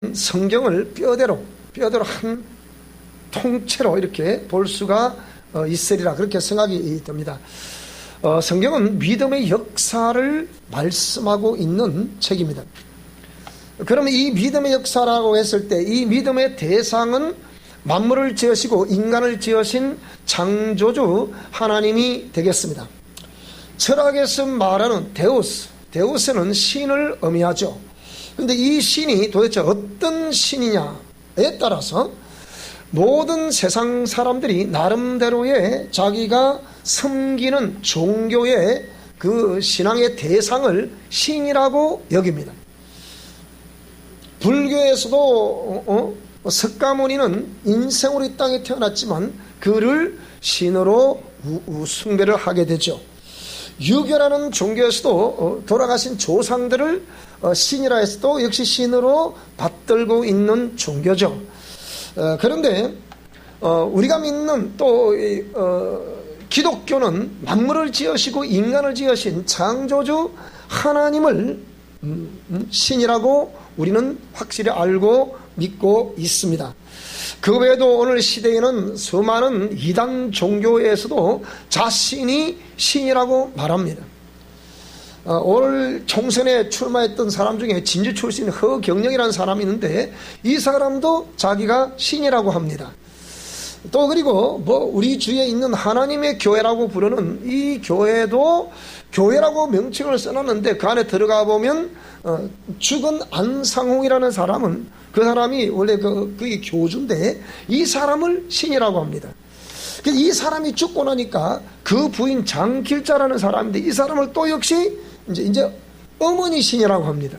성경을 뼈대로 한 통째로 이렇게 볼 수가 있으리라, 그렇게 생각이 듭니다. 성경은 믿음의 역사를 말씀하고 있는 책입니다. 그러면 이 믿음의 역사라고 했을 때 이 믿음의 대상은 만물을 지으시고 인간을 지으신 창조주 하나님이 되겠습니다. 철학에서 말하는 데우스는 신을 의미하죠. 그런데 이 신이 도대체 어떤 신이냐에 따라서 모든 세상 사람들이 나름대로의 자기가 섬기는 종교의 그 신앙의 대상을 신이라고 여깁니다. 불교에서도 석가모니는 인생으로 이 땅에 태어났지만 그를 신으로 숭배를 하게 되죠. 유교라는 종교에서도 돌아가신 조상들을 신이라 해서도 역시 신으로 받들고 있는 종교죠. 그런데 우리가 믿는 또 기독교는 만물을 지으시고 인간을 지으신 창조주 하나님을 신이라고 우리는 확실히 알고 믿고 있습니다. 그 외에도 오늘 시대에는 수많은 이단 종교에서도 자신이 신이라고 말합니다. 올 총선에 출마했던 사람 중에 진주 출신 허경영이라는 사람이 있는데 이 사람도 자기가 신이라고 합니다. 또 그리고 우리 주위에 있는 하나님의 교회라고 부르는 이 교회도 교회라고 명칭을 써놨는데 그 안에 들어가 보면 죽은 안상홍이라는 사람은 그 사람이 원래 그게 교주인데 이 사람을 신이라고 합니다. 이 사람이 죽고 나니까 그 부인 장길자라는 사람인데 이 사람을 또 역시 이제 어머니 신이라고 합니다.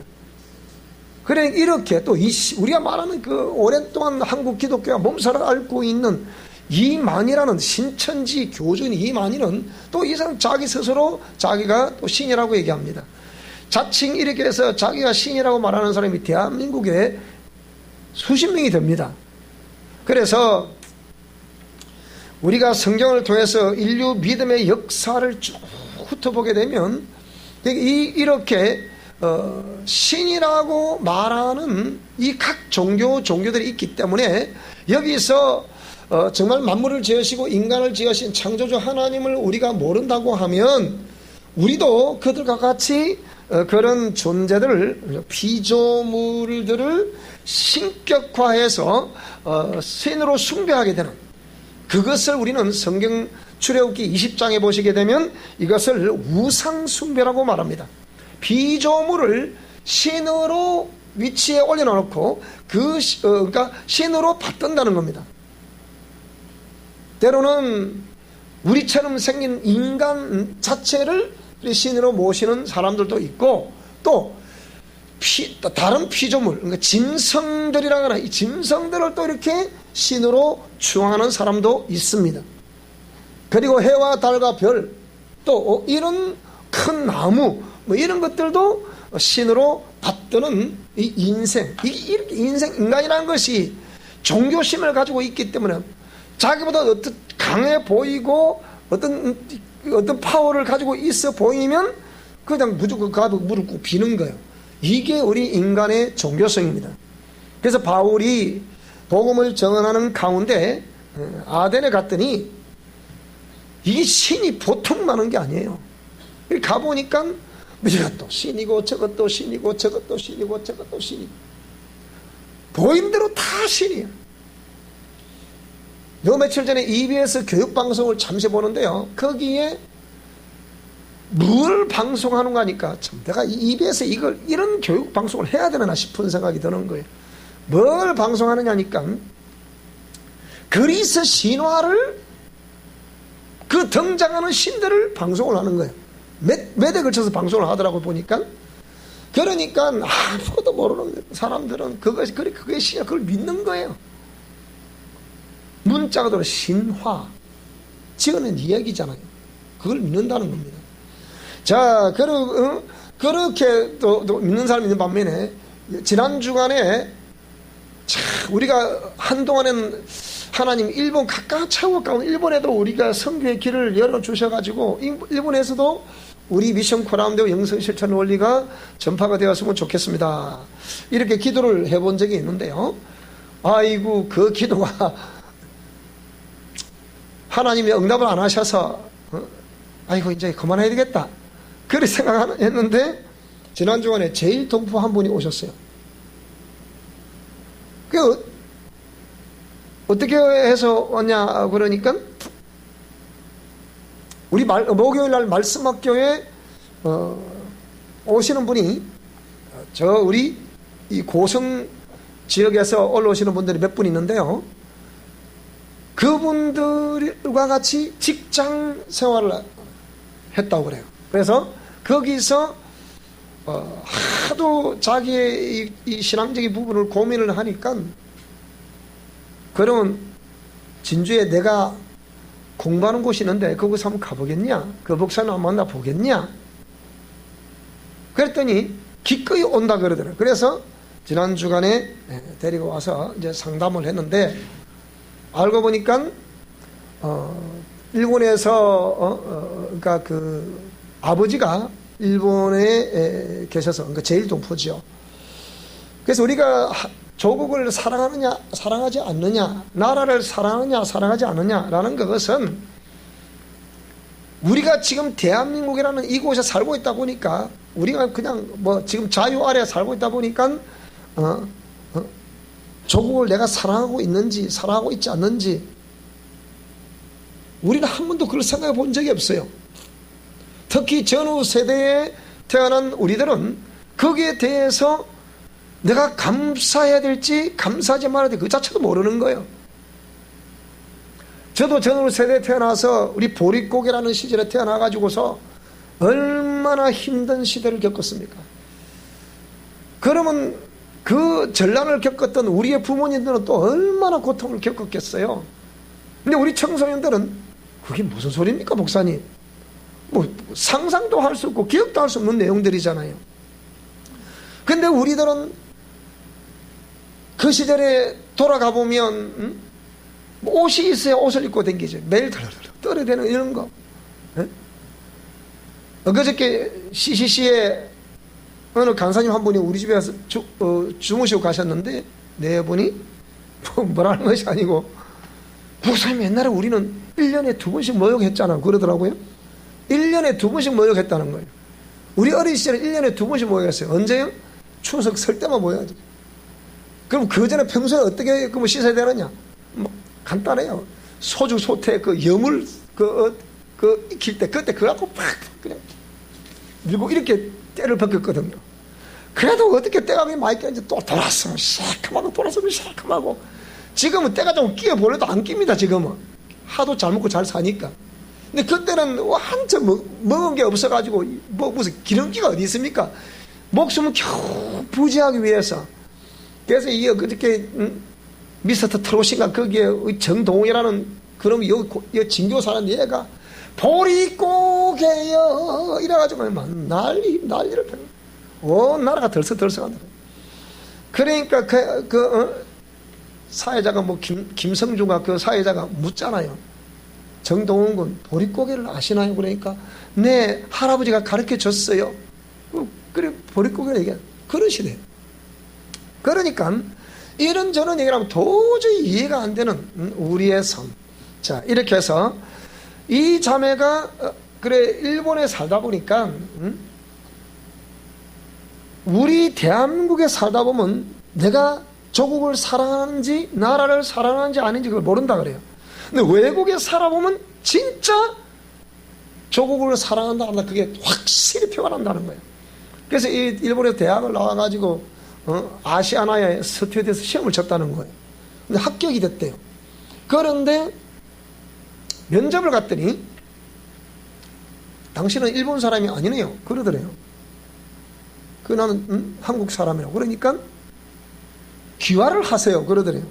그래 이렇게 또 우리가 말하는 그 오랜 동안 한국 기독교가 몸살을 앓고 있는 이만희라는 신천지 교주인 이만희는 또 이 사람 자기 스스로 자기가 또 신이라고 얘기합니다. 자칭 이렇게 해서 자기가 신이라고 말하는 사람이 대한민국에 수십 명이 됩니다. 그래서 우리가 성경을 통해서 인류 믿음의 역사를 쭉 훑어보게 되면 이렇게 신이라고 말하는 이 각 종교들이 있기 때문에 여기서 정말 만물을 지으시고 인간을 지으신 창조주 하나님을 우리가 모른다고 하면 우리도 그들과 같이 그런 존재들을 피조물들을 신격화해서 신으로 숭배하게 되는 그것을 우리는 성경 출애굽기 20장에 보시게 되면 이것을 우상숭배라고 말합니다. 피조물을 신으로 위치에 올려놓고 그러니까 신으로 받든다는 겁니다. 때로는 우리처럼 생긴 인간 자체를 신으로 모시는 사람들도 있고 또 다른 피조물, 그러니까 짐승들이라거나 이 짐승들을 또 이렇게 신으로 추앙하는 사람도 있습니다. 그리고 해와 달과 별, 또 이런 큰 나무, 이런 것들도 신으로 받드는 이 인생, 이렇게 인간이라는 것이 종교심을 가지고 있기 때문에 자기보다 어떤 강해 보이고 어떤 파워를 가지고 있어 보이면 그냥 무조건 가도 무릎 꿇고 비는 거예요. 이게 우리 인간의 종교성입니다. 그래서 바울이 복음을 정언하는 가운데 아덴에 갔더니 이게 신이 보통 많은 게 아니에요. 가보니까 이것도 신이고 저것도 신이고 저것도 신이고 저것도 신이고 보이는 대로 다 신이에요. 요 며칠 전에 EBS 교육방송을 잠시 보는데요. 거기에 뭘 방송하는가 하니까 참 내가 EBS에 이런 교육방송을 해야 되나 싶은 생각이 드는 거예요. 뭘 방송하느냐니까 그리스 신화를 그 등장하는 신들을 방송을 하는 거예요. 몇 에 걸쳐서 방송을 하더라고 보니까. 그러니까 아무것도 모르는 사람들은 그게 신이야 그걸 믿는 거예요. 문자가 들어 신화 지어낸 이야기잖아요. 그걸 믿는다는 겁니다. 자, 그렇게 또 믿는 사람이 있는 반면에 지난 주간에 우리가 한동안은 하나님 최고 가까운 일본에도 우리가 선교의 길을 열어주셔가지고 일본에서도 우리 미션 코람데오 영성 실천 원리가 전파가 되었으면 좋겠습니다. 이렇게 기도를 해본 적이 있는데요. 아이고, 그 기도가 하나님이 응답을 안 하셔서 아이고 이제 그만해야 되겠다 그렇게 생각했는데, 지난 주간에 제일 동포 한 분이 오셨어요. 그 어떻게 해서 왔냐 그러니까, 우리 목요일날 말씀학교에 오시는 분이 우리 이 고성 지역에서 올라오시는 분들이 몇 분 있는데요. 그분들과 같이 직장 생활을 했다고 그래요. 그래서 거기서 하도 자기의 이 신앙적인 부분을 고민을 하니까, 그러면 진주에 내가 공부하는 곳이 있는데 그곳에 한번 가보겠냐? 그 목사님 한번 만나보겠냐? 그랬더니 기꺼이 온다 그러더라고요. 그래서 지난 주간에 데리고 와서 이제 상담을 했는데, 알고 보니까 일본에서 그러니까 그 아버지가 일본에 계셔서, 그러니까 제일 동포죠. 그래서 우리가 조국을 사랑하느냐 사랑하지 않느냐, 나라를 사랑하느냐 사랑하지 않느냐라는 것은, 우리가 지금 대한민국이라는 이곳에 살고 있다 보니까, 우리가 그냥 뭐 지금 자유 아래 살고 있다 보니까 조국을 내가 사랑하고 있는지 사랑하고 있지 않는지 우리는 한 번도 그걸 생각해 본 적이 없어요. 특히 전후 세대에 태어난 우리들은 거기에 대해서 내가 감사해야 될지 감사하지 말아야 될지 그 자체도 모르는 거예요. 저도 전후 세대에 태어나서 우리 보릿고개라는 시절에 태어나가지고서 얼마나 힘든 시대를 겪었습니까? 그러면 그 전란을 겪었던 우리의 부모님들은 또 얼마나 고통을 겪었겠어요. 근데 우리 청소년들은 그게 무슨 소리입니까 목사님? 뭐 상상도 할 수 없고 기억도 할 수 없는 내용들이잖아요. 근데 우리들은 그 시절에 돌아가 보면 옷이 있어야 옷을 입고 다니죠. 매일 떨어대는 이런 거. 엊그저께 CCC에 어느 강사님 한 분이 우리 집에 와서 주무시고 가셨는데, 네 분이 뭐라는 것이 아니고, 목사님 옛날에 우리는 1년에 2번씩 모욕했잖아 그러더라고요. 1년에 2번씩 모욕했다는 거예요. 우리 어린 시절에 1년에 2번씩 모욕했어요. 언제요? 추석 설 때만 모여야지. 그럼 그 전에 평소에 어떻게 그 씻어야 되느냐? 뭐 간단해요. 소주 소태 그 염을 익힐 때 그때 그거 갖고 팍 그냥 밀고 이렇게 때를 벗겼거든요. 그래도 어떻게 때가 많이 꼈는지 또 돌았으면 새카마고 돌았으면 새카마고. 지금은 때가 좀 끼어 보려도 안 낍니다. 지금은 하도 잘 먹고 잘 사니까. 근데 그때는 완전 먹은 게 없어가지고 뭐 무슨 기름기가 어디 있습니까? 목숨을 겨우 부지하기 위해서. 그래서 이게 그렇게 미스터 트롯인가 거기에 정동이라는 그놈이 여기 진교 사는 얘가 보릿고개여 이래가지고 난리를 펴. 온 나라가 들썩들썩한다. 그러니까 사회자가 뭐 김성주가 그 사회자가 묻잖아요. 정동원 군 보릿고개를 아시나요? 그러니까 네 할아버지가 가르쳐 줬어요. 그래 보릿고개를 얘기해. 그런 시대. 그러니까 이런저런 얘기를 하면 도저히 이해가 안 되는 우리의 삶. 자, 이렇게 해서 이 자매가 그래 일본에 살다 보니까 우리 대한민국에 살다 보면 내가 조국을 사랑하는지 나라를 사랑하는지 아닌지 그걸 모른다 그래요. 근데 외국에 살아보면 진짜 조국을 사랑한다 한다 그게 확실히 표가 난다는 거예요. 그래서 이 일본에서 대학을 나와가지고 아시아나의 스튜디오에서 시험을 쳤다는 거예요. 근데 합격이 됐대요. 그런데 면접을 갔더니 당신은 일본 사람이 아니네요 그러더래요. 나는 한국 사람이라고. 그러니까 귀화를 하세요 그러더래요.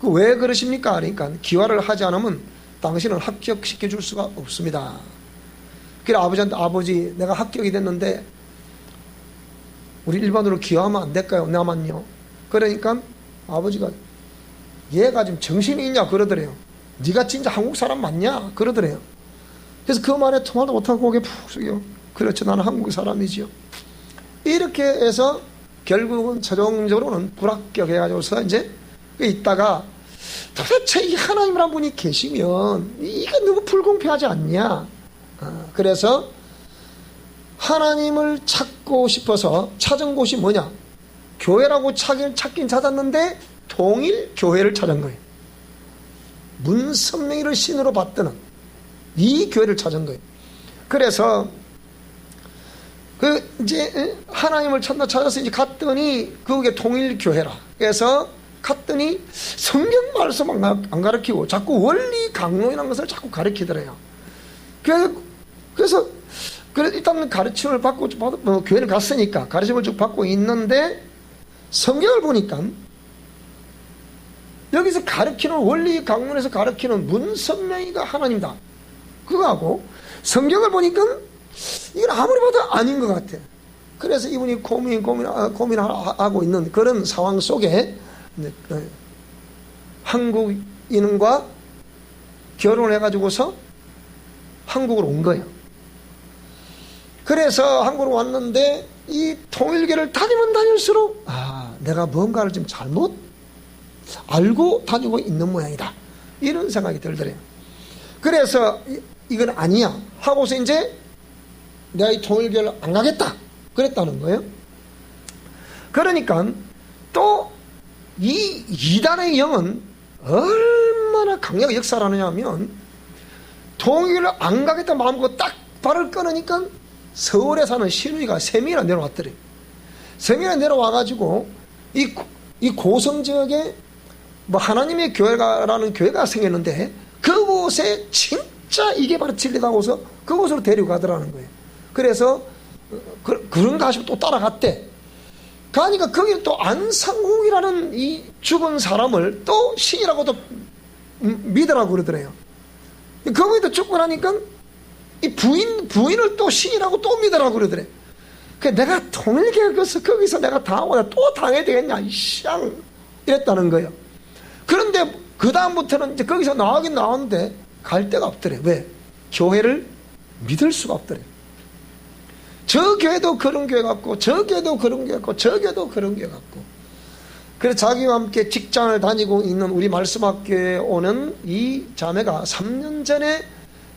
왜 그러십니까? 그러니까 귀화를 하지 않으면 당신은 합격시켜 줄 수가 없습니다. 그래 아버지한테 아버지 내가 합격이 됐는데 우리 일반으로 귀화하면 안 될까요? 나만요. 그러니까 아버지가 얘가 지금 정신이 있냐 그러더래요. 네가 진짜 한국 사람 맞냐 그러더래요. 그래서 그 말에 통화도 못하고 고개 푹 숙여. 그렇죠. 나는 한국 사람이지요. 이렇게 해서 결국은 최종적으로는 불합격해가지고서 이제 있다가 도대체 이 하나님이란 분이 계시면 이게 너무 불공평하지 않냐. 그래서 하나님을 찾고 싶어서 찾은 곳이 뭐냐. 교회라고 찾긴 찾았는데 통일 교회를 찾은 거예요. 문선명이를 신으로 받드는 이 교회를 찾은 거예요. 그래서 이제 하나님을 찾아서 이제 갔더니 그게 통일 교회라. 그래서 갔더니 성경 말씀 안 가르치고 자꾸 원리 강론이라는 것을 자꾸 가르치더래요. 그래서 일단 가르침을 받고 교회를 갔으니까 가르침을 쭉 받고 있는데 성경을 보니까 여기서 가르치는 원리 강론에서 가르치는 문선명이가 하나님이다. 그거하고 성경을 보니까 이건 아무리 봐도 아닌 것 같아. 그래서 이분이 고민하고 있는 그런 상황 속에 한국인과 결혼을 해가지고서 한국으로 온 거예요. 그래서 한국으로 왔는데 이 통일교를 다니면 다닐수록 내가 뭔가를 좀 잘못 알고 다니고 있는 모양이다. 이런 생각이 들더래요. 그래서 이건 아니야 하고서 이제 내가 이 통일교를 안 가겠다 그랬다는 거예요. 그러니까 또 이 이단의 영은 얼마나 강력하게 역사를 하느냐 하면 통일교를 안 가겠다 마음먹고 딱 발을 끊으니까 서울에 사는 시누이가 3명이나 내려왔더래요. 3명이나 내려와가지고 이 고성 지역에 뭐 하나님의 교회라는 교회가 생겼는데 그곳에 진짜 이게 바로 진리다고서 그곳으로 데려가더라는 거예요. 그래서 그런가 하시고 또 따라갔대. 가니까 거기는 또 안상국이라는 이 죽은 사람을 또 신이라고도 믿으라고 그러더래요. 거기도 죽고 나니까 이 부인을 또 신이라고 또 믿으라고 그러더래. 내가 통일교회 거기서 내가 당하고 내가 또 당해야 되겠냐 이쌍 이랬다는 거예요. 그런데 그 다음부터는 이제 거기서 나가긴 나왔는데 갈 데가 없더래. 왜? 교회를 믿을 수가 없더래. 저 교회도 그런 교회 같고 저 교회도 그런 교회 같고 저 교회도 그런 교회 같고. 그래서 자기와 함께 직장을 다니고 있는 우리 말씀학교에 오는 이 자매가 3년 전에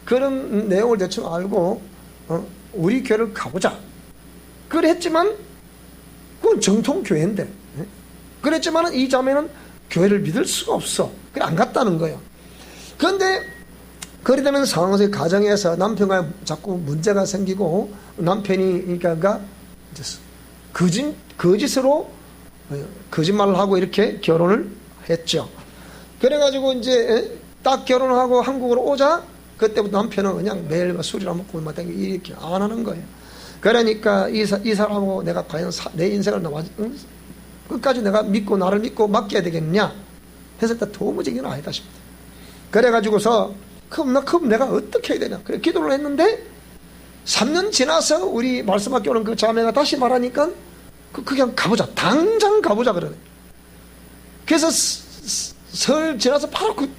그런 내용을 대충 알고 우리 교회를 가보자 그랬지만 그건 정통교회인데 그랬지만 이 자매는 교회를 믿을 수가 없어. 그래 안 갔다는 거예요. 그런데 그리 되면 상황에서 가정에서 남편과 자꾸 문제가 생기고 남편이 그러니까 거짓으로 거짓말을 하고 이렇게 결혼을 했죠. 그래가지고 이제 딱 결혼하고 한국으로 오자 그때부터 남편은 그냥 매일 술이나 먹고 이렇게 안 하는 거예요. 그러니까 이 사람하고 내가 과연 내 인생을 끝까지 내가 믿고 나를 믿고 맡겨야 되겠냐 해서 도무지 이건 아니다 싶다. 그래가지고서 그럼 내가 어떻게 해야 되냐 그래 기도를 했는데 3년 지나서 우리 말씀학교 오는 그 자매가 다시 말하니까 그냥 가보자 당장 가보자 그러네. 그래서 설 지나서 바로 그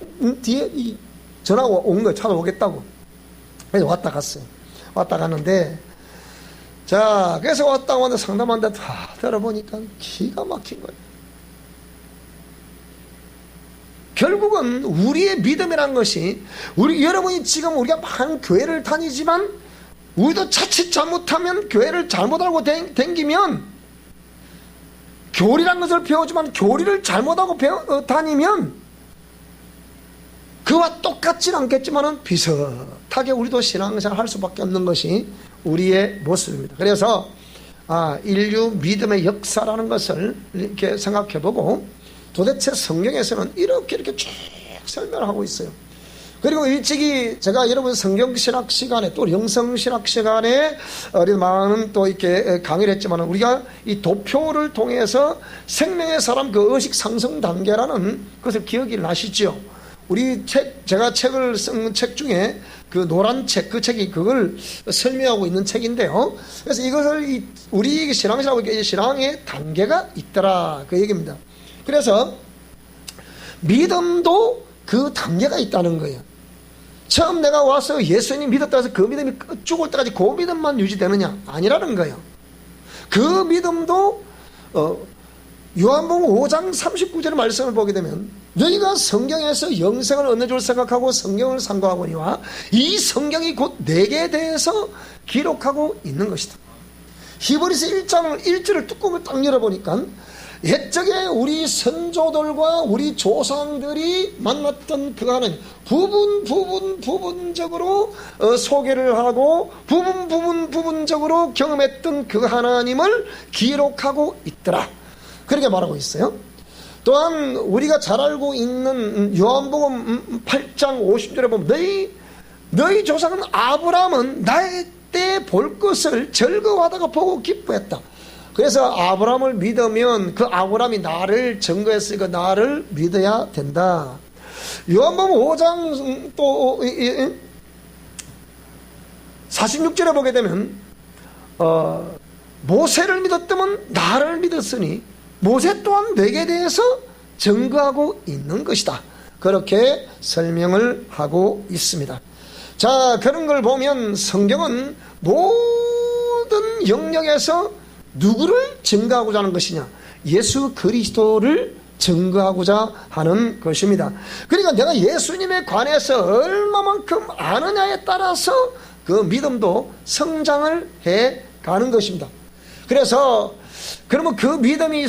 뒤에 이 전화가 온 거예요. 찾아오겠다고. 그래서 왔다 갔어요. 왔다 갔는데 자 그래서 왔다 왔는데 상담한데 다 들어보니까 기가 막힌 거예요. 결국은 우리의 믿음이란 것이 여러분이 지금 우리가 많은 교회를 다니지만 우리도 자칫 잘못하면 교회를 잘못 알고 댕기면 교리란 것을 배우지만 교리를 잘못하고 다니면 그와 똑같지는 않겠지만 비슷하게 우리도 신앙생활 할 수밖에 없는 것이 우리의 모습입니다. 그래서 인류 믿음의 역사라는 것을 이렇게 생각해보고 도대체 성경에서는 이렇게 쭉 설명을 하고 있어요. 그리고 일찍이 제가 여러분 성경신학 시간에 또 영성신학 시간에 많은 또 이렇게 강의를 했지만 우리가 이 도표를 통해서 생명의 사람 그 의식 상승 단계라는 것을 기억이 나시죠? 우리 제가 책을 쓴 책 중에 그 노란 책, 그 책이 그걸 설명하고 있는 책인데요. 그래서 이것을 우리 신앙이라고 신앙의 단계가 있더라 그 얘기입니다. 그래서 믿음도 그 단계가 있다는 거예요. 처음 내가 와서 예수님 믿었다 해서 그 믿음이 죽을 때까지 그 믿음만 유지되느냐? 아니라는 거예요. 그 믿음도 요한복음 5장 39절 말씀을 보게 되면 너희가 성경에서 영생을 얻는 줄 생각하고 성경을 상고하거니와 이 성경이 곧 내게 대해서 기록하고 있는 것이다. 히브리서 1장 1절을 뚜껑을 딱 열어보니까 옛적에 우리 선조들과 우리 조상들이 만났던 그 하나님 부분적으로 소개를 하고 부분적으로 경험했던 그 하나님을 기록하고 있더라. 그렇게 말하고 있어요. 또한 우리가 잘 알고 있는 요한복음 8장 50절에 보면 너희 조상은 아브라함은 나의 때 볼 것을 즐거워하다가 보고 기뻐했다. 그래서 아브라함을 믿으면 그 아브라함이 나를 증거했으니까 나를 믿어야 된다. 요한복음 5장 또 46절에 보게 되면 모세를 믿었다면 나를 믿었으니 모세 또한 내게 대해서 증거하고 있는 것이다. 그렇게 설명을 하고 있습니다. 자, 그런 걸 보면 성경은 모든 영역에서 누구를 증거하고자 하는 것이냐? 예수 그리스도를 증거하고자 하는 것입니다. 그러니까 내가 예수님에 관해서 얼마만큼 아느냐에 따라서 그 믿음도 성장을 해 가는 것입니다. 그래서 그러면 그 믿음이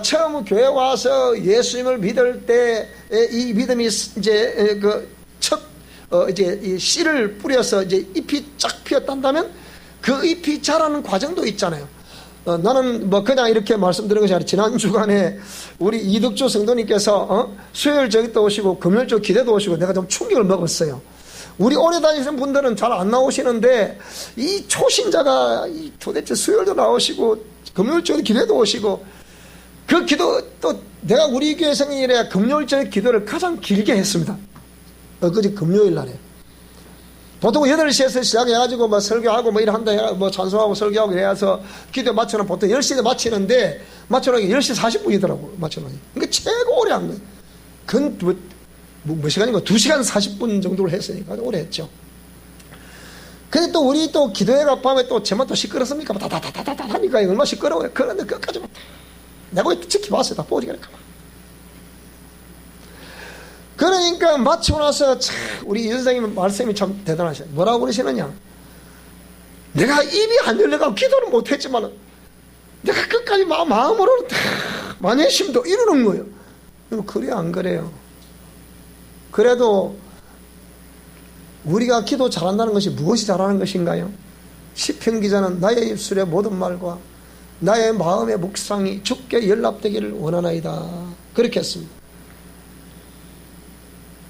처음 교회 와서 예수님을 믿을 때 이 믿음이 이제 이제 이 씨를 뿌려서 이제 잎이 쫙 피었단다면 그 잎이 자라는 과정도 있잖아요. 나는 뭐 그냥 이렇게 말씀드린 것이 아니라 지난 주간에 우리 이득주 성도님께서 수요일 저기도 오시고 금요일 저 기대도 오시고 내가 좀 충격을 먹었어요. 우리 오래 다니시는 분들은 잘 안 나오시는데 이 초신자가 도대체 수요일도 나오시고 금요일 저기 기대도 오시고 그 기도 또 내가 우리 교회 생일에 금요일 저기 기도를 가장 길게 했습니다. 엊그제 금요일 날에 보통 8시에서 시작해가지고 뭐 설교하고 뭐 일한다 뭐 찬송하고 설교하고 해서 기도 마쳐놓으면 보통 10시에 마치는데 마쳐놓으니 10시 40분이더라고 마쳐놓으니. 그러니까 최고 오래 한 거예요. 그건 몇 시간인가 2시간 40분 정도를 했으니까 오래 했죠. 근데 또 우리 또 기도회가 밤에 또 제만 또 시끄럽습니까? 다다다다다 하니까 얼마나 시끄러워요. 그런데 끝까지 내가 지켜봤어요. 다 보지 그러니까. 그러니까 마치고 나서 참 우리 이 선생님 말씀이 참 대단하셔요. 뭐라고 그러시느냐? 내가 입이 안 열려가고 기도는 못했지만 내가 끝까지 마음으로 만회심도 이루는 거예요. 그래 안 그래요? 그래도 우리가 기도 잘한다는 것이 무엇이 잘하는 것인가요? 시편 기자는 나의 입술의 모든 말과 나의 마음의 묵상이 주께 연락되기를 원하나이다. 그렇게 했습니다.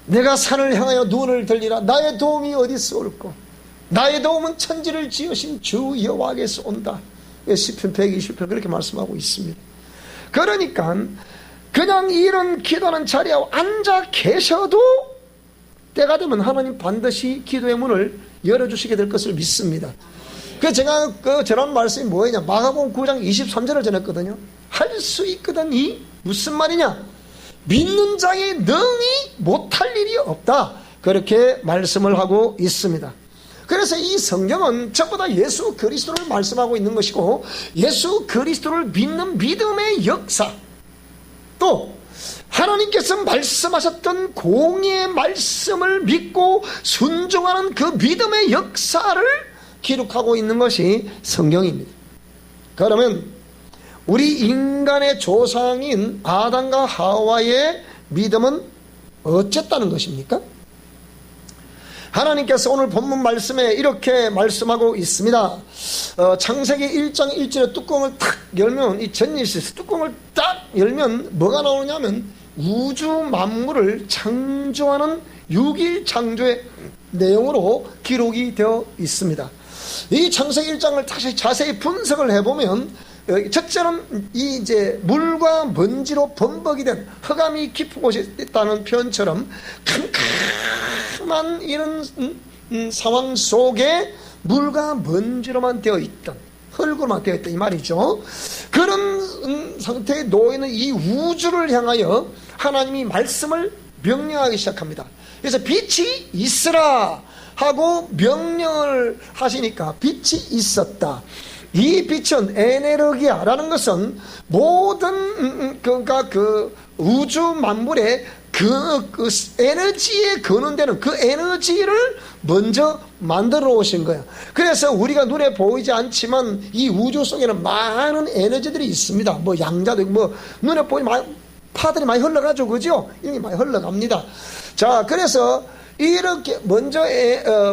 내가 산을 향하여 눈을 들리라. 나의 도움이 어디서 올꼬? 나의 도움은 천지를 지으신 주 여호와께서 온다. 시편 120편 그렇게 말씀하고 있습니다. 그러니까 그냥 이런 기도하는 자리에 앉아 계셔도 때가 되면 하나님 반드시 기도의 문을 열어주시게 될 것을 믿습니다. 그 제가 그 전한 말씀이 뭐냐? 마가복음 9장 23절을 전했거든요. 할 수 있거든. 이 무슨 말이냐? 믿는 자에 능히 못할 일이 없다. 그렇게 말씀을 하고 있습니다. 그래서 이 성경은 전부 다 예수 그리스도를 말씀하고 있는 것이고 예수 그리스도를 믿는 믿음의 역사 또 하나님께서 말씀하셨던 공의의 말씀을 믿고 순종하는 그 믿음의 역사를 기록하고 있는 것이 성경입니다. 그러면 우리 인간의 조상인 아담과 하와의 믿음은 어쨌다는 것입니까? 하나님께서 오늘 본문 말씀에 이렇게 말씀하고 있습니다. 창세기 1장 1절에 뚜껑을 탁 열면 이 제니시스 뚜껑을 딱 열면 뭐가 나오냐면 우주 만물을 창조하는 6일 창조의 내용으로 기록이 되어 있습니다. 이 창세기 1장을 다시 자세히 분석을 해보면 첫째는 이 이제 물과 먼지로 범벅이 된 흑암이 깊은 곳에 있다는 표현처럼 캄캄한 이런 상황 속에 물과 먼지로만 되어 있던 흙으로만 되어 있다 이 말이죠. 그런 상태에 놓이는 이 우주를 향하여 하나님이 말씀을 명령하기 시작합니다. 그래서 빛이 있으라 하고 명령을 하시니까 빛이 있었다. 이 빛은 에네르기아라는 것은 모든 그러니까 그 우주 만물의 그 에너지에 근원되는 그 에너지를 먼저 만들어 오신 거예요. 그래서 우리가 눈에 보이지 않지만 이 우주 속에는 많은 에너지들이 있습니다. 뭐 양자도 있고 뭐 눈에 보이지 파들이 많이 흘러가죠, 그죠? 이게 많이 흘러갑니다. 자, 그래서 이렇게 먼저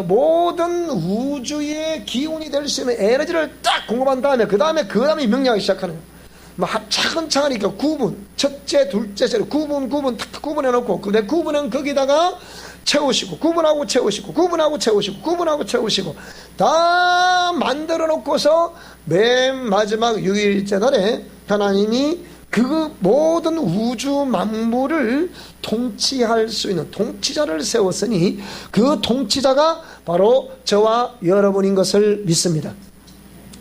모든 우주의 기운이 될 수 있는 에너지를 딱 공급한 다음에 그 다음에 명령하기 시작하는 거예요. 뭐 차근차근히 구분, 첫째, 둘째, 셋째 구분 탁 구분해 놓고 근데 구분은 거기다가 채우시고 구분하고 채우시고 구분하고 채우시고 구분하고 채우시고 다 만들어 놓고서 맨 마지막 6일째 날에 하나님이 그 모든 우주 만물을 통치할 수 있는 통치자를 세웠으니 그 통치자가 바로 저와 여러분인 것을 믿습니다.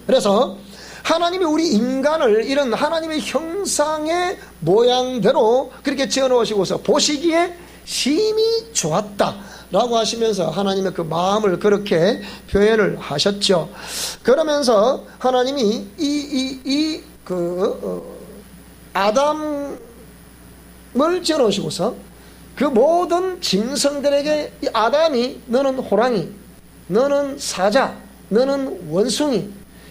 그래서 하나님이 우리 인간을 이런 하나님의 형상의 모양대로 그렇게 지어놓으시고서 보시기에 심히 좋았다라고 하시면서 하나님의 그 마음을 그렇게 표현을 하셨죠. 그러면서 하나님이 아담을 지어놓으시고서 그 모든 짐승들에게 이 아담이 너는 호랑이, 너는 사자, 너는 원숭이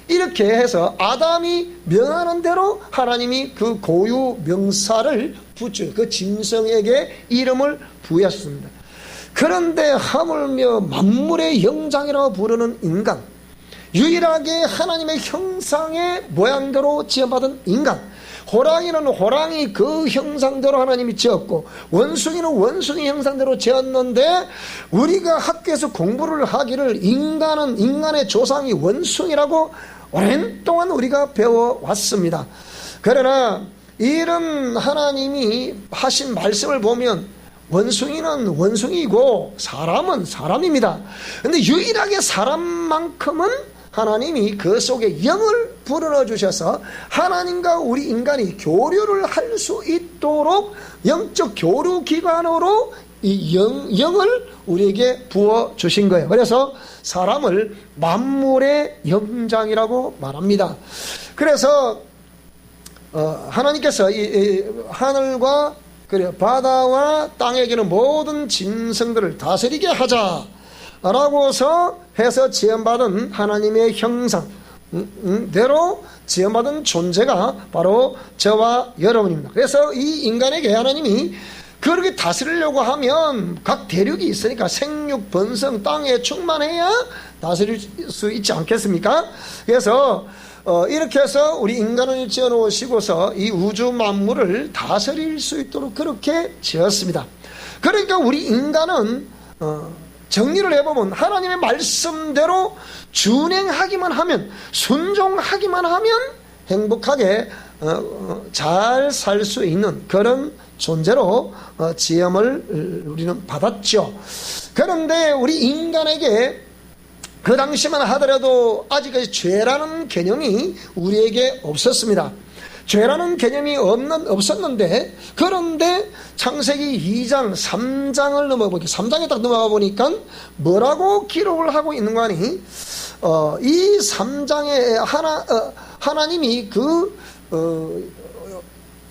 이렇게 해서 아담이 명하는 대로 하나님이 그 고유 명사를 붙여 그 짐승에게 이름을 부여했습니다. 그런데 하물며 만물의 영장이라고 부르는 인간, 유일하게 하나님의 형상의 모양대로 지어받은 인간, 호랑이는 호랑이 그 형상대로 하나님이 지었고 원숭이는 원숭이 형상대로 지었는데 우리가 학교에서 공부를 하기를 인간은 인간의 조상이 원숭이라고 오랜 동안 우리가 배워왔습니다. 그러나 이런 하나님이 하신 말씀을 보면 원숭이는 원숭이고 사람은 사람입니다. 그런데 유일하게 사람만큼은 하나님이 그 속에 영을 불어넣어 주셔서 하나님과 우리 인간이 교류를 할 수 있도록 영적 교류 기관으로 이 영을 우리에게 부어 주신 거예요. 그래서 사람을 만물의 영장이라고 말합니다. 그래서 하나님께서 이 하늘과 바다와 땅에 있는 모든 짐승들을 다스리게 하자 라고서 해서 지음받은 하나님의 형상 대로 지음받은 존재가 바로 저와 여러분입니다. 그래서 이 인간에게 하나님이 그렇게 다스리려고 하면 각 대륙이 있으니까 생육 번성 땅에 충만해야 다스릴 수 있지 않겠습니까? 그래서 이렇게 해서 우리 인간을 지어 놓으시고서 이 우주 만물을 다스릴 수 있도록 그렇게 지었습니다. 그러니까 우리 인간은 정리를 해보면 하나님의 말씀대로 준행하기만 하면 순종하기만 하면 행복하게 잘 살 수 있는 그런 존재로 지음을 우리는 받았죠. 그런데 우리 인간에게 그 당시만 하더라도 아직까지 죄라는 개념이 우리에게 없었습니다. 죄라는 개념이 없었는데 그런데 창세기 2장 3장을 넘어보니까 3장에 딱 넘어가 보니까 뭐라고 기록을 하고 있는 거 아니? 이 3장에 하나님이 그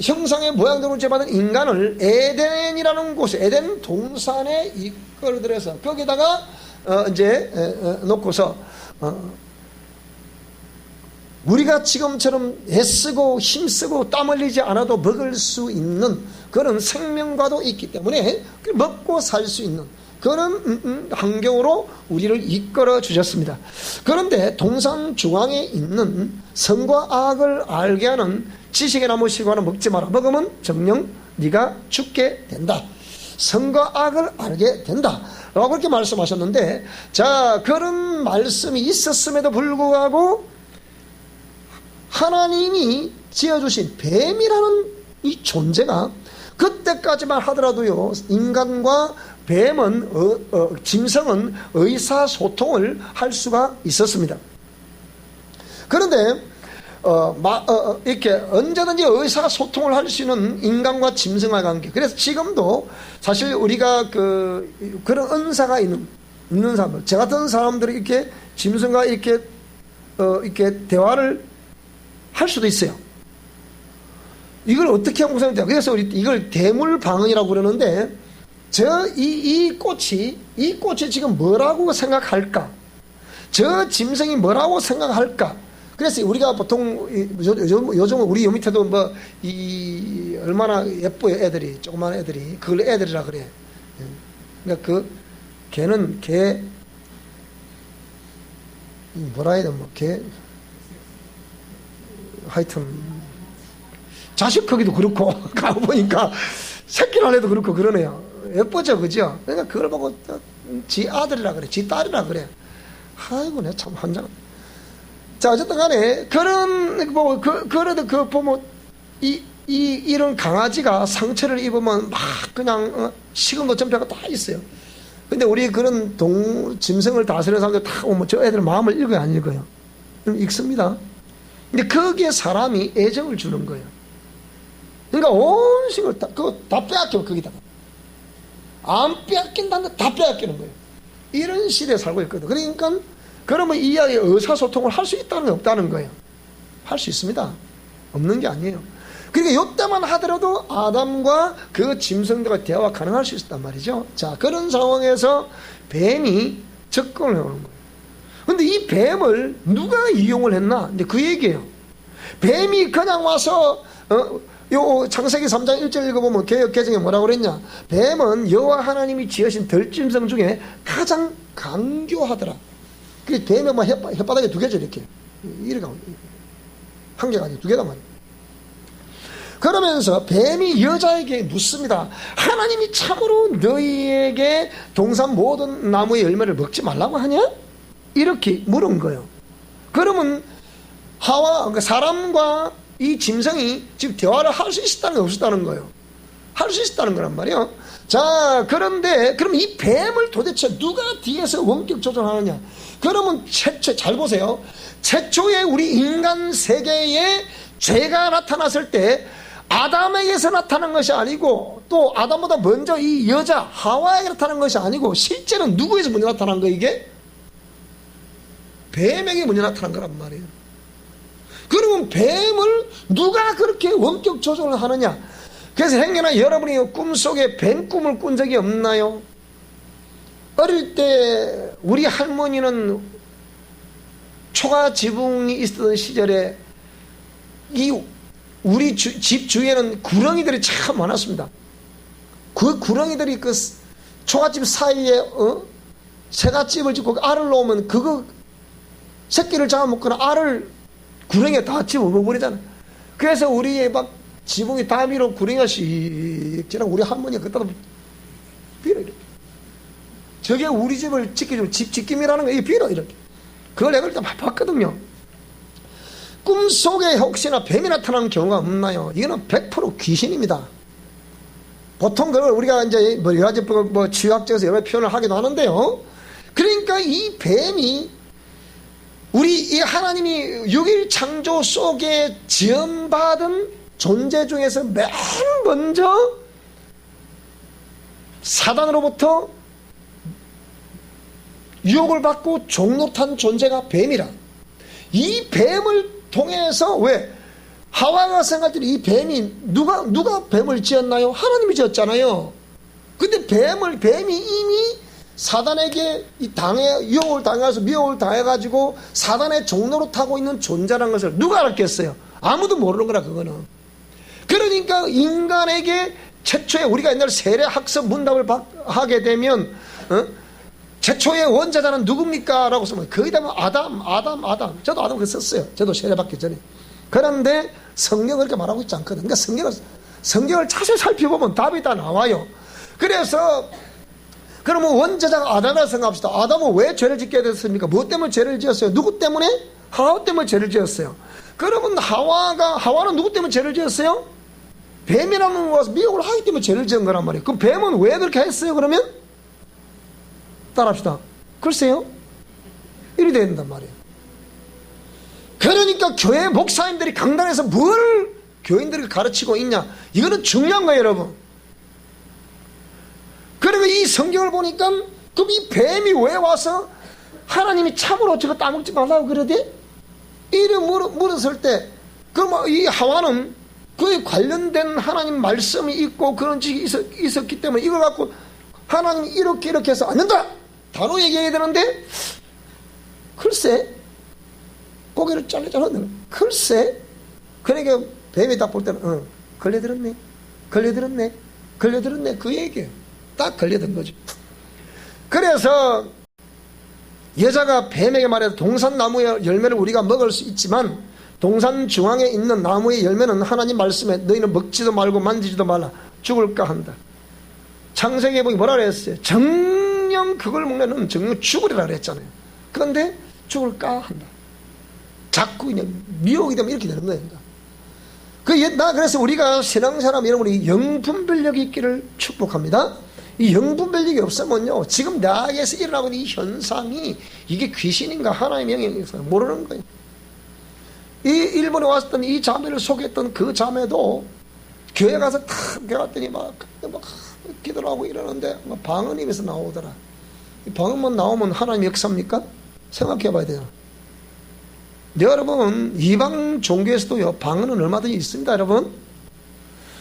형상의 모양대로 제받은 인간을 에덴이라는 곳에 에덴 동산에 이끌어들여서 거기다가 이제 놓고서 우리가 지금처럼 애쓰고 힘쓰고 땀 흘리지 않아도 먹을 수 있는 그런 생명과도 있기 때문에 먹고 살 수 있는 그런 환경으로 우리를 이끌어 주셨습니다. 그런데 동산 중앙에 있는 선과 악을 알게 하는 지식의 나무 실과는 먹지 마라. 먹으면 정녕 네가 죽게 된다. 선과 악을 알게 된다 라고 그렇게 말씀하셨는데, 자, 그런 말씀이 있었음에도 불구하고 하나님이 지어주신 뱀이라는 이 존재가 그때까지만 하더라도요, 인간과 뱀은 짐승은 의사소통을 할 수가 있었습니다. 그런데 이렇게 언제든지 의사소통을 할 수 있는 인간과 짐승의 관계. 그래서 지금도 사실 우리가 그런 은사가 있는 사람들, 저 같은 사람들이 이렇게 짐승과 이렇게 대화를 할 수도 있어요. 이걸 어떻게 하면 생각돼요? 그래서 이걸 대물방언이라고 그러는데, 이 꽃이 지금 뭐라고 생각할까? 저 짐승이 뭐라고 생각할까? 그래서 우리가 보통 요즘 우리 요 밑에도 얼마나 예뻐요, 애들이. 조그만 애들이. 그걸 애들이라 그래. 그러니까 걔는 뭐라 해야 돼, 하여튼 자식 크기도 그렇고 가보니까 새끼를 하려도 그렇고 그러네요. 예쁘죠, 그죠? 그러니까 그걸 보고 지 아들이라 그래, 지 딸이라 그래. 아이고, 내가 참 환장. 자, 어쨌든 간에 그래도 보면 이런 강아지가 상처를 입으면 막 그냥 식은도 전폐가 다 있어요. 근데 우리 그런 짐승을 다스리는 사람들 다 오면 저 애들 마음을 읽어요, 안 읽어요? 읽습니다. 근데 거기에 사람이 애정을 주는 거예요. 그러니까 온 식을 다 빼앗겨, 거기다가. 안 빼앗긴다는데 다 빼앗기는 거예요. 이런 시대에 살고 있거든. 그러니까, 그러면 이 이야기에 의사소통을 할 수 있다는 게 없다는 거예요. 할 수 있습니다. 없는 게 아니에요. 그러니까 이때만 하더라도 아담과 그 짐승들과 대화가 가능할 수 있단 말이죠. 자, 그런 상황에서 뱀이 접근을 해오는 거예요. 근데 이 뱀을 누가 이용을 했나? 이제 그 얘기예요. 뱀이 그냥 와서, 요 창세기 3장 1절 읽어보면 개역개정에 뭐라고 그랬냐? 뱀은 여호와 하나님이 지으신 들짐승 중에 가장 강교하더라. 그래서 뱀이 뭐 혓바닥에 2개죠, 이렇게. 이렇게 한 개가 아니고 2개단 말이에요. 그러면서 뱀이 여자에게 묻습니다. 하나님이 참으로 너희에게 동산 모든 나무의 열매를 먹지 말라고 하냐? 이렇게 물은 거예요. 그러면 그러니까 사람과 이 짐승이 지금 대화를 할 수 있었다는 게 없었다는 거예요. 할 수 있었다는 거란 말이에요. 자, 그런데 그럼 이 뱀을 도대체 누가 뒤에서 원격 조종하느냐? 그러면 잘 보세요. 최초의 우리 인간 세계에 죄가 나타났을 때 아담에게서 나타난 것이 아니고, 또 아담보다 먼저 이 여자 하와에게 나타난 것이 아니고, 실제는 누구에서 먼저 나타난 거? 이게 뱀에게 먼저 나타난 거란 말이에요. 그러면 뱀을 누가 그렇게 원격 조종을 하느냐? 그래서 행여나 여러분이 꿈속에 뱀 꿈을 꾼 적이 없나요? 어릴 때 우리 할머니는 초가 지붕이 있었던 시절에 우리 집 주위에는 구렁이들이 참 많았습니다. 그 구렁이들이 그 초가집 사이에 새갓집을 짓고 알을 놓으면 그거 새끼를 잡아먹거나 알을 구렁이에 다 집어먹어버리잖아. 그래서 우리의 막 지붕이 다 밀어 구렁이가 씩 지나고 우리 할머니가 그때도 빌어 이렇게. 저게 우리 집을 지키면 집 지킴이라는 거, 이게 빌어 이렇게. 그걸 내가 일단 봤거든요. 꿈속에 혹시나 뱀이 나타나는 경우가 없나요? 이거는 100% 귀신입니다. 보통 그걸 우리가 이제 여러 가지 치유학적에서 여러 표현을 하기도 하는데요. 그러니까 이 뱀이 우리 이 하나님이 6일 창조 속에 지음받은 존재 중에서 맨 먼저 사단으로부터 유혹을 받고 종노릇한 존재가 뱀이라. 이 뱀을 통해서 왜 하와가 생각할 때 이 뱀이 누가 뱀을 지었나요? 하나님이 지었잖아요. 근데 뱀이 이미 사단에게 유혹을 당해서 미혹을 당해가지고 사단의 종로로 타고 있는 존재라는 것을 누가 알았겠어요? 아무도 모르는 거라 그거는. 그러니까 인간에게 최초에 우리가 옛날 세례 학습 문답을 하게 되면 최초의 원자자는 누굽니까? 라고 쓰면 거의 다 아담. 저도 아담 그 썼어요. 저도 세례 받기 전에. 그런데 성경은 그렇게 말하고 있지 않거든. 그러니까 성경을 자세히 살펴보면 답이 다 나와요. 그래서 그러면 원자자가 아담이라고 생각합시다. 아담은 왜 죄를 짓게 됐습니까? 무엇 때문에 죄를 지었어요? 누구 때문에? 하와 때문에 죄를 지었어요. 그러면 하와는 누구 때문에 죄를 지었어요? 뱀이라는 거 와서 미혹을 하기 때문에 죄를 지은 거란 말이에요. 그럼 뱀은 왜 그렇게 했어요? 그러면 따라합시다. 글쎄요. 이리 돼야 된단 말이에요. 그러니까 교회 목사님들이 강단에서 뭘 교인들을 가르치고 있냐, 이거는 중요한 거예요, 여러분. 그리고 이 성경을 보니까 그럼 이 뱀이 왜 와서 하나님이 참으로 저거 따먹지 말라고 그러대? 이래 물었을 때 그럼 이 하와는 그에 관련된 하나님 말씀이 있고 그런 지식이 있었기 때문에 이걸 갖고 하나님이 이렇게 해서 안 된다! 단호 얘기해야 되는데 글쎄 고개를 잘라잖아. 글쎄. 그러니까 뱀이 딱 볼 때는 걸려들었네 그 얘기예요. 딱 걸려든 거죠. 그래서 여자가 뱀에게 말해서 동산나무의 열매를 우리가 먹을 수 있지만 동산 중앙에 있는 나무의 열매는 하나님 말씀에 너희는 먹지도 말고 만지지도 말라 죽을까 한다. 창세기에 보니 뭐라 그랬어요? 정령 그걸 먹으면 정령 죽으리라 그랬잖아요. 그런데 죽을까 한다. 자꾸 그냥 미혹이 되면 이렇게 되는 거예요. 그래서 우리가 신앙사람 여러분이 영분별력이 있기를 축복합니다. 이 영분별력이 없으면요, 지금 나에게서 일어나고 있는 이 현상이 이게 귀신인가 하나님의 영역에서 모르는 거예요. 이 일본에 왔던 이 자매를 소개했던 그 자매도 교회 가서 탁 갔더니 막 기도를 하고 이러는데 방언 입에서 나오더라. 이 방언만 나오면 하나님 역사입니까? 생각해 봐야 돼요. 네, 여러분, 이방 종교에서도요, 방언은 얼마든지 있습니다, 여러분.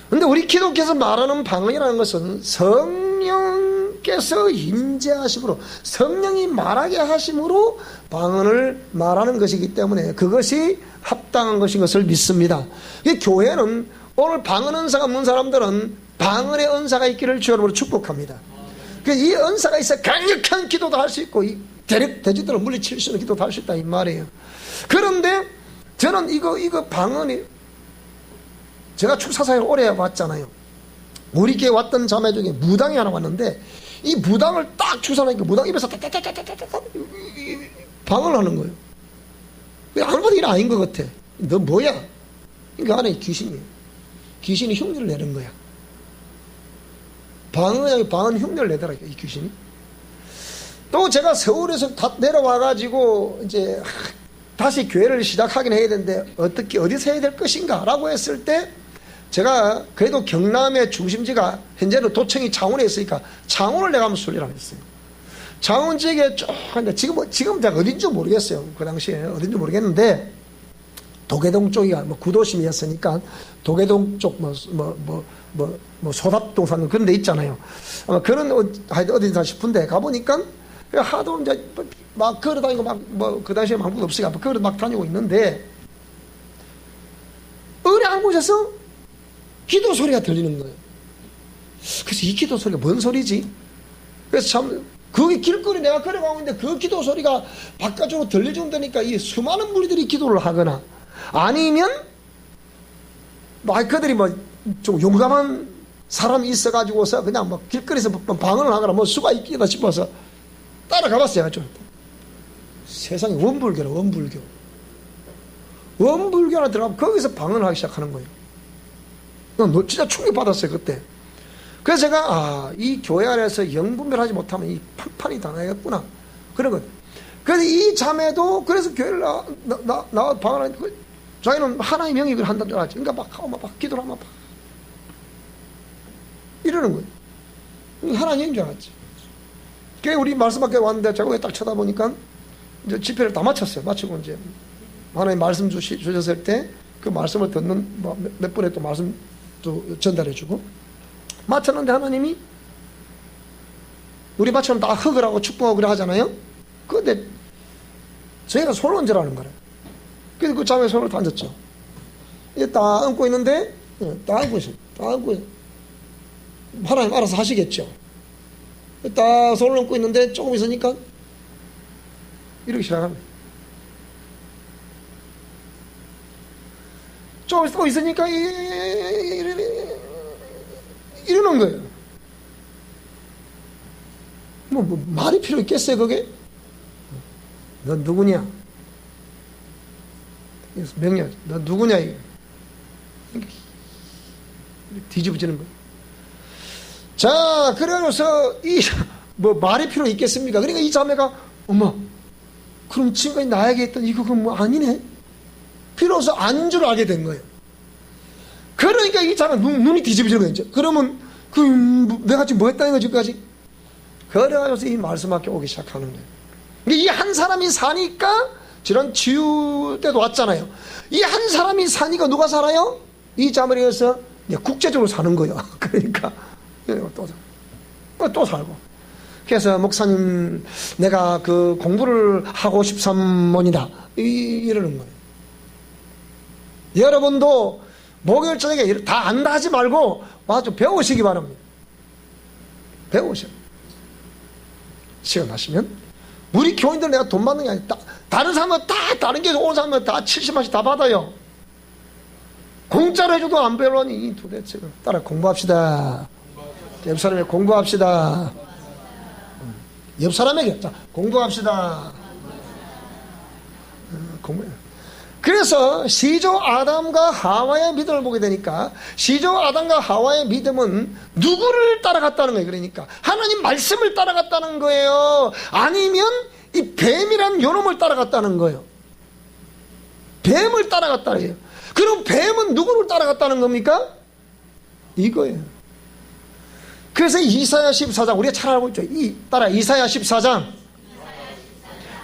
근데 우리 기독교에서 말하는 방언이라는 것은 성령께서 임재하심으로, 성령이 말하게 하심으로 방언을 말하는 것이기 때문에 그것이 합당한 것인 것을 믿습니다. 교회는 오늘 방언 은사가 없는 사람들은 방언의 은사가 있기를 주 여러분으로 축복합니다. 이 은사가 있어 강력한 기도도 할 수 있고 돼지들을 물리칠 수 있는 기도도 할 수 있다 이 말이에요. 그런데 저는 이거 방언이, 제가 축사사역을 오래 왔잖아요. 우리 교회 왔던 자매 중에 무당이 하나 왔는데 이 무당을 딱 축사하니까 무당 입에서 따따따따따따 방언을 하는 거예요. 아무것도 일 아닌 것 같아. 너 뭐야? 그 안에 귀신이에요. 귀신이 흉내를 내는 거야. 방언 흉내를 내더라, 이 귀신이. 또 제가 서울에서 다 내려와가지고 이제 다시 교회를 시작하긴 해야 되는데 어디서 해야 될 것인가 라고 했을 때 제가 그래도 경남의 중심지가 현재는 도청이 창원에 있으니까 창원을 내가 한번 순리라고 했어요. 창원 지역에 쭉 한데 지금 제가 어딘지 모르겠어요. 그 당시에 어딘지 모르겠는데 도계동 쪽이 구도심이었으니까 도계동 쪽 소답동산 그런 데 있잖아요. 아마 그런 어딘가 싶은데 가보니까 하도 이제 막 걸어다니고 그 당시에 아무것도 없으니까 걸어 막 다니고 있는데 어느 한 곳에서 기도 소리가 들리는 거예요. 그래서 이 기도 소리가 뭔 소리지? 그래서 참 거기 길거리 내가 걸어가고 있는데 그 기도 소리가 바깥으로 들려준다니까 이 수많은 무리들이 기도를 하거나 아니면 그들이 좀 용감한 사람이 있어가지고서 그냥 길거리에서 방언을 하거나 수가 있겠다 싶어서 따라가봤어요. 세상에 원불교라, 원불교 하나 들어가면 거기서 방언을 하기 시작하는 거예요. 진짜 충격받았어요, 그때. 그래서 제가, 이 교회 안에서 영분별하지 못하면 이 판판이 당하겠구나. 그런 거예요. 그래서 이 자매도, 그래서 교회를 나와 방언하니까, 자기는 하나의 명익을 한다는 줄 알았지. 그러니까 막 기도를 하면 이러는 거예요. 하나님인 줄 알았지. 그래 우리 말씀밖에 왔는데 제가 딱 쳐다보니까 이제 집회를 다 마쳤어요. 마치고 이제 하나님 말씀 주셨을 때 그 말씀을 듣는 몇 분에 또 말씀 또 전달해주고 마쳤는데 하나님이 우리 마치면 다 흑을 하고 축복하고 그래 하잖아요. 그런데 저희가 손을 얹으라는 거예요. 그래서 그 자매에 손을 던졌죠. 이제 딱 얹고 있는데 딱 얹고 있어요. 딱 얹고 있어요. 하나님 알아서 하시겠죠. 딱 손을 얹고 있는데 조금 있으니까 이렇게 시작합니다. 조금 또 있으니까 이러는 거예요. 뭐 말이 필요 있겠어요 그게? 넌 누구냐? 명령, 넌 누구냐 이거. 뒤집어지는 거예요. 자, 그래서 말이 필요 있겠습니까? 그러니까 이 자매가 엄마, 그럼 지금까지 나에게 했던 이거 아니네? 비로소 안주를 하게 된 거예요. 그러니까 이 자가 눈이 뒤집어지는 거죠. 그러면 내가 지금 뭐 했다는 거지 지금까지? 그래가지고 이 말씀밖에 오기 시작하는 거예요. 이 한 사람이 사니까 지난 치유 때도 왔잖아요. 이 한 사람이 사니까 누가 살아요? 이 자머리에서 국제적으로 사는 거예요. 그러니까 또 살고. 그래서 목사님 내가 그 공부를 하고 싶사옵니다 이러는 거예요. 여러분도 목요일 저녁에 다 안다 하지 말고 와서 배우시기 바랍니다. 배우셔. 시간 하시면 우리 교인들 내가 돈 받는 게 아니라 다른 사람은 다 다른 게 온 사람은 다 70만씩 다 받아요. 공짜로 해줘도 안 배우니 도대체. 따라 공부합시다. 옆 사람에게 공부합시다. 옆 사람에게 자 공부합시다. 공부해. 그래서 시조 아담과 하와의 믿음을 보게 되니까 시조 아담과 하와의 믿음은 누구를 따라갔다는 거예요. 그러니까 하나님 말씀을 따라갔다는 거예요. 아니면 이 뱀이란 요놈을 따라갔다는 거예요. 뱀을 따라갔다는 거예요. 그럼 뱀은 누구를 따라갔다는 겁니까? 이거예요. 그래서 이사야 14장 우리가 잘 알고 있죠. 따라 이사야 14장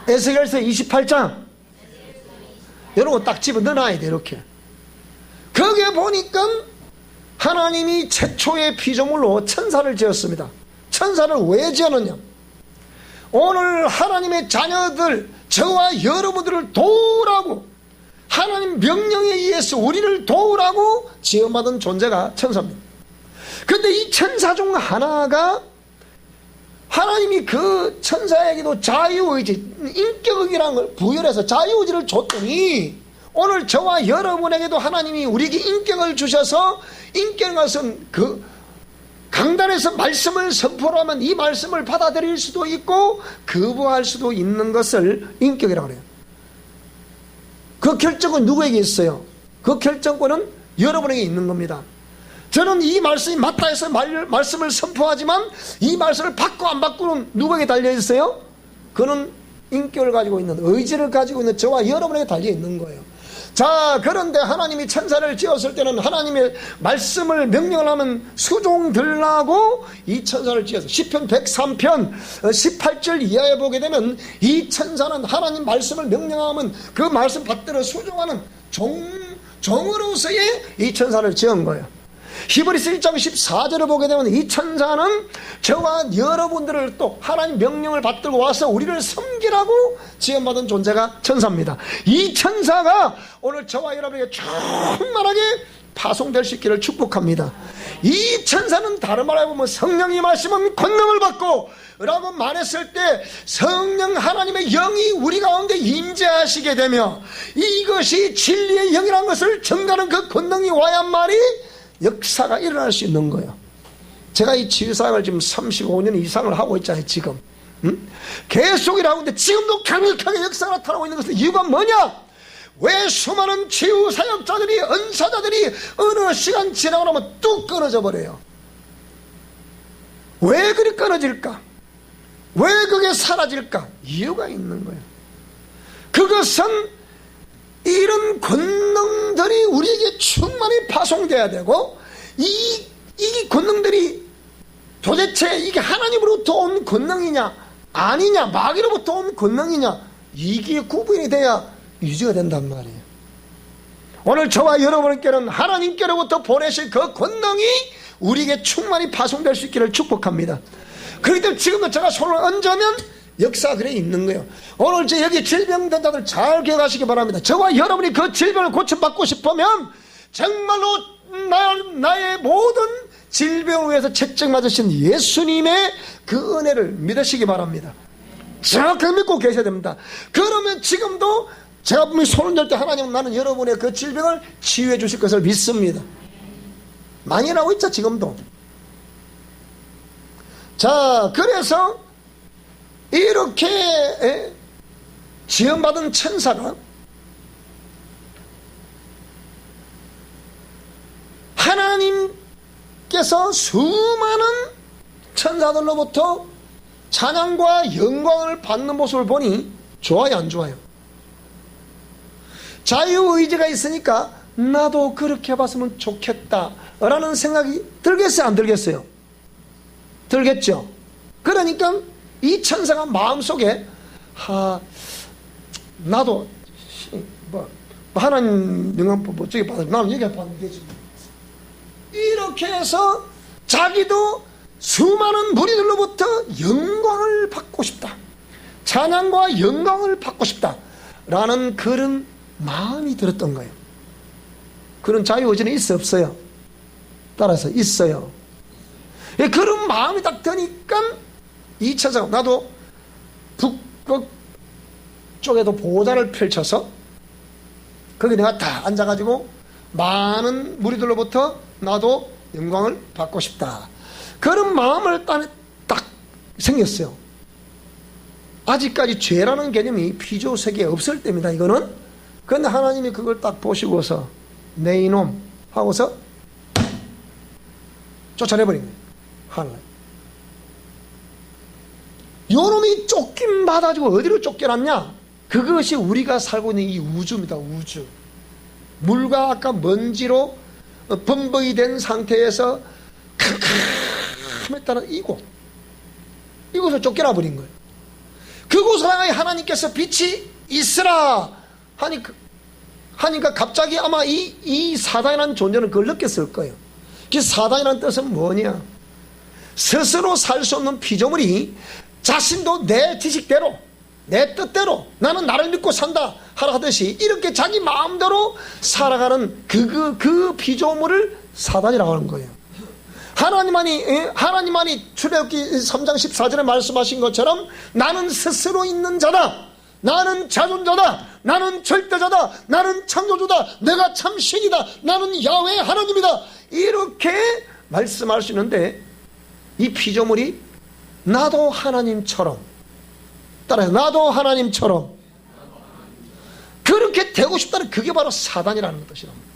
에스겔서 28장 여러분 딱 집어 넣어놔야 돼. 이렇게 거기에 보니까 하나님이 최초의 피조물로 천사를 지었습니다. 천사를 왜 지었느냐? 오늘 하나님의 자녀들 저와 여러분들을 도우라고 하나님 명령에 의해서 우리를 도우라고 지음받은 존재가 천사입니다. 그런데 이 천사 중 하나가 하나님이 그 천사에게도 자유의지, 인격이라는 걸 부여해서 자유의지를 줬더니 오늘 저와 여러분에게도 하나님이 우리에게 인격을 주셔서 인격을 것은 그 강단에서 말씀을 선포하면 이 말씀을 받아들일 수도 있고 거부할 수도 있는 것을 인격이라고 해요. 그 결정은 누구에게 있어요? 그 결정권은 여러분에게 있는 겁니다. 저는 이 말씀이 맞다 해서 말씀을 선포하지만 이 말씀을 받고 안 받고는 누구에게 달려있어요? 그는 인격을 가지고 있는 의지를 가지고 있는 저와 여러분에게 달려있는 거예요. 자, 그런데 하나님이 천사를 지었을 때는 하나님의 말씀을 명령을 하면 수종들라고 이 천사를 지어서 시편 103편 18절 이하에 보게 되면 이 천사는 하나님 말씀을 명령하면 그 말씀 받들어 수종하는 종으로서의 이 천사를 지은 거예요. 히브리서 1장 14절을 보게 되면 이 천사는 저와 여러분들을 또 하나님 명령을 받들고 와서 우리를 섬기라고 지원받은 존재가 천사입니다. 이 천사가 오늘 저와 여러분에게 충만하게 파송될 수 있기를 축복합니다. 이 천사는 다른 말로 보면 성령이 임하시면 권능을 받고 라고 말했을 때 성령 하나님의 영이 우리 가운데 임재하시게 되며 이것이 진리의 영이라는 것을 증가하는 그 권능이 와야만이 역사가 일어날 수 있는 거예요. 제가 이 치유사역을 지금 35년 이상을 하고 있잖아요. 지금 계속 일하고 있는데 지금도 강력하게 역사가 나타나고 있는 것은 이유가 뭐냐? 왜 수많은 치유사역자들이 은사자들이 어느 시간 지나고 나면 뚝 끊어져 버려요? 왜 그리 끊어질까? 왜 그게 사라질까? 이유가 있는 거예요. 그것은 이런 권능들이 우리에게 충만히 파송돼야 되고 이 권능들이 도대체 이게 하나님으로부터 온 권능이냐 아니냐 마귀로부터 온 권능이냐 이게 구분이 돼야 유지가 된단 말이에요. 오늘 저와 여러분께는 하나님께로부터 보내실 그 권능이 우리에게 충만히 파송될 수 있기를 축복합니다. 그렇기 때문에 지금도 제가 손을 얹으면 역사가 그래 있는 거예요. 오늘 여기 질병된 자들 잘 기억하시기 바랍니다. 저와 여러분이 그 질병을 고쳐받고 싶으면 정말로 나의 모든 질병을 위해서 채찍 맞으신 예수님의 그 은혜를 믿으시기 바랍니다. 정확하게 믿고 계셔야 됩니다. 그러면 지금도 제가 분명히 손을 들 때 하나님은 나는 여러분의 그 질병을 치유해 주실 것을 믿습니다. 많이 나오고 있죠 지금도. 자, 그래서 이렇게 지원받은 천사가 하나님께서 수많은 천사들로부터 찬양과 영광을 받는 모습을 보니 좋아요 안 좋아요? 자유의지가 있으니까 나도 그렇게 해봤으면 좋겠다 라는 생각이 들겠어요, 안 들겠어요? 들겠죠. 그러니까 이 천사가 마음속에 나도 하나님 영향 어떻게 받아, 나는 얘기 받으면 되지, 이렇게 해서 자기도 수많은 무리들로부터 영광을 받고 싶다, 찬양과 영광을 받고 싶다 라는 그런 마음이 들었던 거예요. 그런 자유의지는 있어 없어요? 따라서 있어요. 그런 마음이 딱 드니까 이 천사가 나도 북극 쪽에도 보좌를 펼쳐서 거기 내가 다 앉아가지고 많은 무리들로부터 나도 영광을 받고 싶다, 그런 마음을 딱 생겼어요. 아직까지 죄라는 개념이 피조 세계에 없을 때입니다, 이거는. 그런데 하나님이 그걸 딱 보시고서 내 이놈 하고서 쫓아내버린 거예요. 하나님. 요놈이 쫓김 받아가지고 어디로 쫓겨났냐? 그것이 우리가 살고 있는 이 우주입니다. 우주. 물과 아까 먼지로 범벅이 된 상태에서 캄캄했다는 이곳을 쫓겨나 버린 거예요. 그곳을 향해 하나님께서 빛이 있으라 하니까 갑자기 아마 이 사단이라는 존재는 그걸 느꼈을 거예요. 그 사단이라는 뜻은 뭐냐? 스스로 살 수 없는 피조물이 자신도 내 지식대로 내 뜻대로 나는 나를 믿고 산다 하라 하듯이 이렇게 자기 마음대로 살아가는 그 피조물을 사단이라고 하는 거예요. 하나님만이 출애굽기 3장 14절에 말씀하신 것처럼 나는 스스로 있는 자다, 나는 자존자다, 나는 절대자다, 나는 창조주다, 내가 참 신이다, 나는 야훼 하나님이다, 이렇게 말씀할 수 있는데 이 피조물이 나도 하나님처럼, 따라서 나도 하나님처럼 그렇게 되고 싶다는, 그게 바로 사단이라는 뜻이랍니다.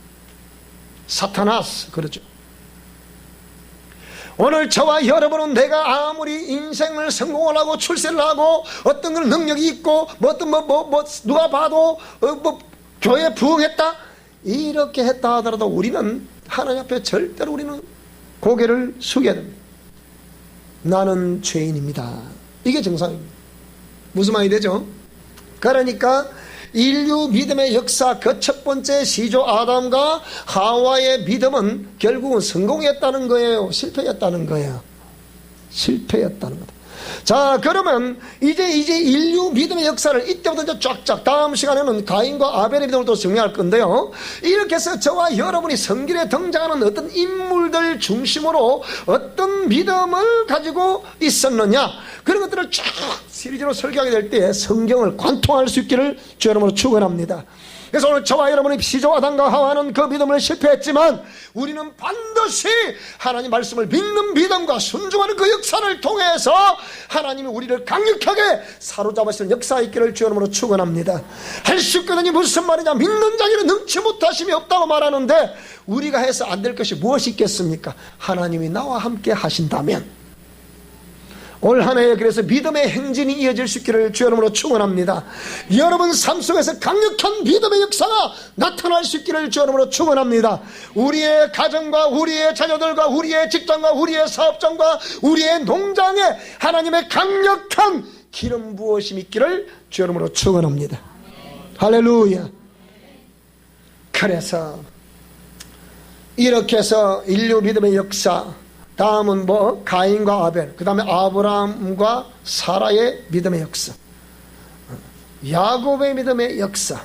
사타나스, 그렇죠. 오늘 저와 여러분은 내가 아무리 인생을 성공을 하고 출세를 하고 어떤 걸 능력이 있고 누가 봐도 교회에 부응했다 이렇게 했다 하더라도 우리는 하나님 앞에 절대로 우리는 고개를 숙여야 됩니다. 나는 죄인입니다. 이게 정상입니다. 무슨 말이 되죠? 그러니까 인류 믿음의 역사, 그 첫 번째 시조 아담과 하와의 믿음은 결국은 성공했다는 거예요? 실패했다는 거예요? 실패했다는 거다. 자, 그러면 이제 인류 믿음의 역사를 이때부터 이제 쫙쫙 다음 시간에는 가인과 아벨의 믿음을 또 정리할 건데요. 이렇게 해서 저와 여러분이 성경에 등장하는 어떤 인물들 중심으로 어떤 믿음을 가지고 있었느냐, 그런 것들을 쭉 시리즈로 설교하게 될 때 성경을 관통할 수 있기를 주 여러분으로 축원합니다. 그래서 오늘 저와 여러분이 시조 아담과 하와는 그 믿음을 실패했지만 우리는 반드시 하나님 말씀을 믿는 믿음과 순종하는 그 역사를 통해서 하나님이 우리를 강력하게 사로잡으시는 역사 있기를 주 여러분으로 축원합니다. 할 수 있거든요. 무슨 말이냐? 믿는 자에게는 능치 못하심이 없다고 말하는데 우리가 해서 안 될 것이 무엇이 있겠습니까? 하나님이 나와 함께 하신다면 올 한 해에 그래서 믿음의 행진이 이어질 수 있기를 주 여러분으로 축원합니다. 여러분 삶 속에서 강력한 믿음의 역사가 나타날 수 있기를 주 여러분으로 축원합니다. 우리의 가정과 우리의 자녀들과 우리의 직장과 우리의 사업장과 우리의 농장에 하나님의 강력한 기름 부으심이 있기를 주 여러분으로 축원합니다. 할렐루야. 그래서 이렇게 해서 인류 믿음의 역사, 다음은 가인과 아벨, 그 다음에 아브라함과 사라의 믿음의 역사, 야곱의 믿음의 역사,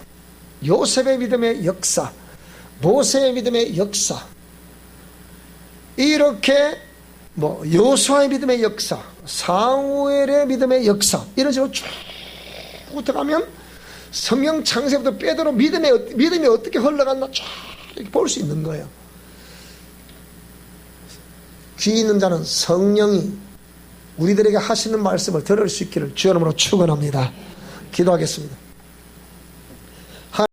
요셉의 믿음의 역사, 모세의 믿음의 역사, 이렇게 여호수아의 믿음의 역사, 사무엘의 믿음의 역사, 이런 식으로 쭉 붙어가면 성경 창세부터 베드로 믿음이 어떻게 흘러갔나 쫙 이렇게 볼 수 있는 거예요. 귀 있는 자는 성령이 우리들에게 하시는 말씀을 들을 수 있기를 주 이름으로 축원합니다. 기도하겠습니다.